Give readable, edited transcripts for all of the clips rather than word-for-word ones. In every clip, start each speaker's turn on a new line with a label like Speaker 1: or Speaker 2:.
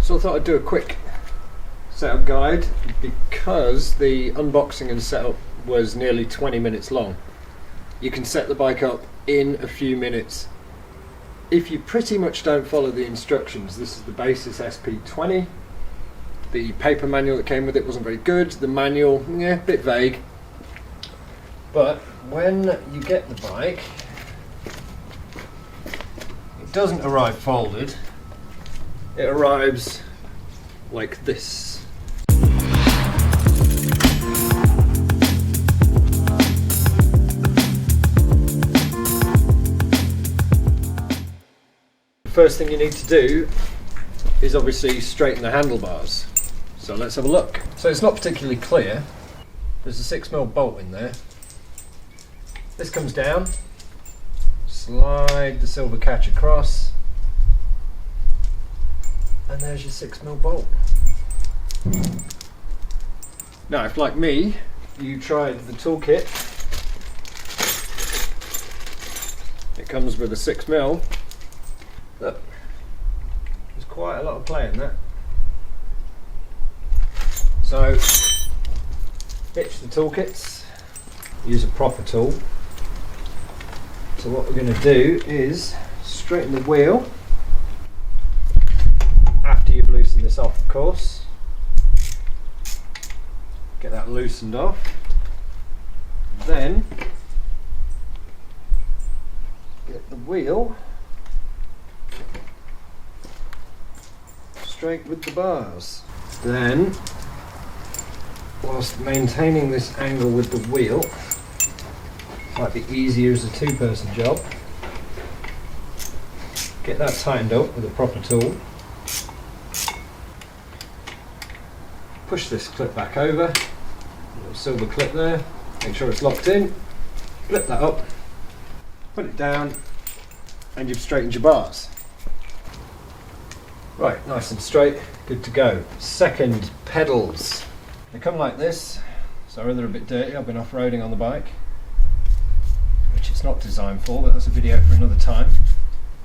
Speaker 1: So I thought I'd do a quick setup guide because the unboxing and setup was nearly 20 minutes long. You can set the bike up in a few minutes if you pretty much don't follow the instructions. This is the BASIS SP20. The paper manual that came with it wasn't very good. The manual, yeah, a bit vague. But when you get the bike, it doesn't arrive folded. It arrives like this. The first thing you need to do is obviously straighten the handlebars. So let's have a look. So it's not particularly clear. There's a 6mm bolt in there. This comes down, slide the silver catch across, and there's your 6mm bolt. Now, if like me, you tried the toolkit, it comes with a 6mm. Look, there's quite a lot of play in that. So, hitch the toolkits, use a proper tool. So what we're going to do is straighten the wheel, after you've loosened this off, of course. Get that loosened off. Then get the wheel straight with the bars. Then, whilst maintaining this angle with the wheel, might be easier as a two-person job, get that tightened up with a proper tool. Push this clip back over, a little silver clip there, make sure it's locked in, flip that up, put it down, and you've straightened your bars. Right, nice and straight, good to go. Second, pedals. They come like this. Sorry, they're a bit dirty. I've been off-roading on the bike, which it's not designed for, but that's a video for another time.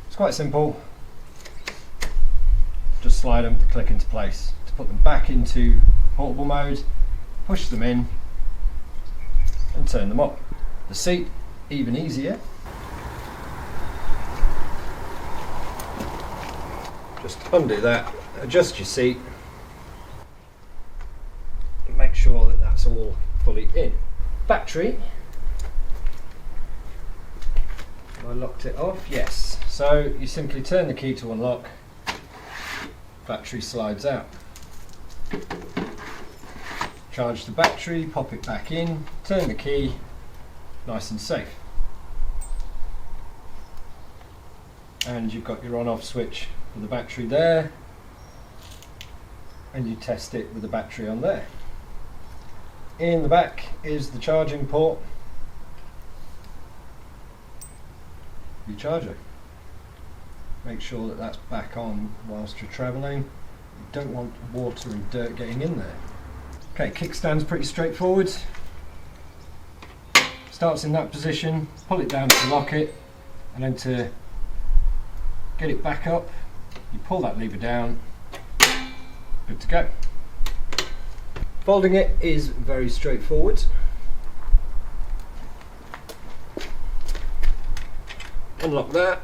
Speaker 1: It's quite simple. Just slide them to click into place. To put them back into portable mode, push them in and turn them up. The seat, even easier. Just undo that, adjust your seat, and make sure that that's all fully in. Battery, have I locked it off? Yes. So you simply turn the key to unlock, battery slides out. Charge the battery, pop it back in, turn the key, nice and safe. And you've got your on-off switch for the battery there, and you test it with the battery on there. In the back is the charging port, your charger. Make sure that that's back on whilst you're travelling. You don't want water and dirt getting in there. Okay, kickstand's pretty straightforward. Starts in that position, pull it down to lock it, and then to get it back up, you pull that lever down, good to go. Folding it is very straightforward. Unlock that,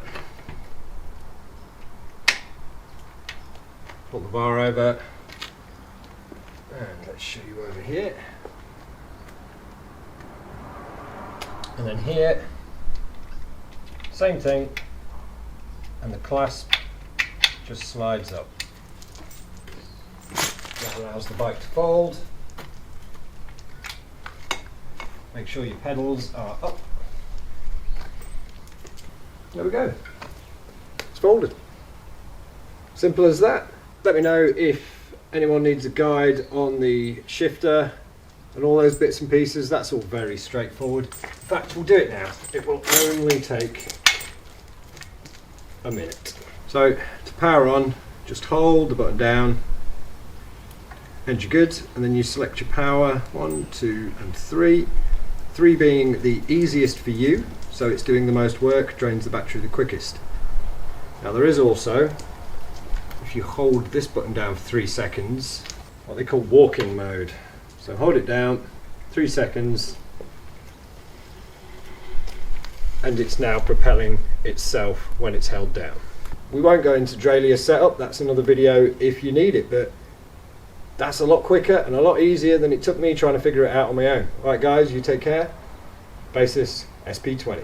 Speaker 1: pull the bar over, and let's show you over here. And then here, same thing, and the clasp just slides up. That allows the bike to fold. Make sure your pedals are up. There we go. It's folded. Simple as that. Let me know if anyone needs a guide on the shifter and all those bits and pieces. That's all very straightforward. In fact, we'll do it now. It will only take a minute. So to power on, just hold the button down and you're good, and then you select your power, 1, 2 and 3. 3 being the easiest for you, so it's doing the most work, drains the battery the quickest. Now there is also, if if you hold this button down for 3 seconds, what they call walking mode. So hold it down, 3 seconds, and it's now propelling itself when it's held down. We won't go into derailleur setup, that's another video if you need it, but that's a lot quicker and a lot easier than it took me trying to figure it out on my own. Alright guys, you take care. BASIS SP20.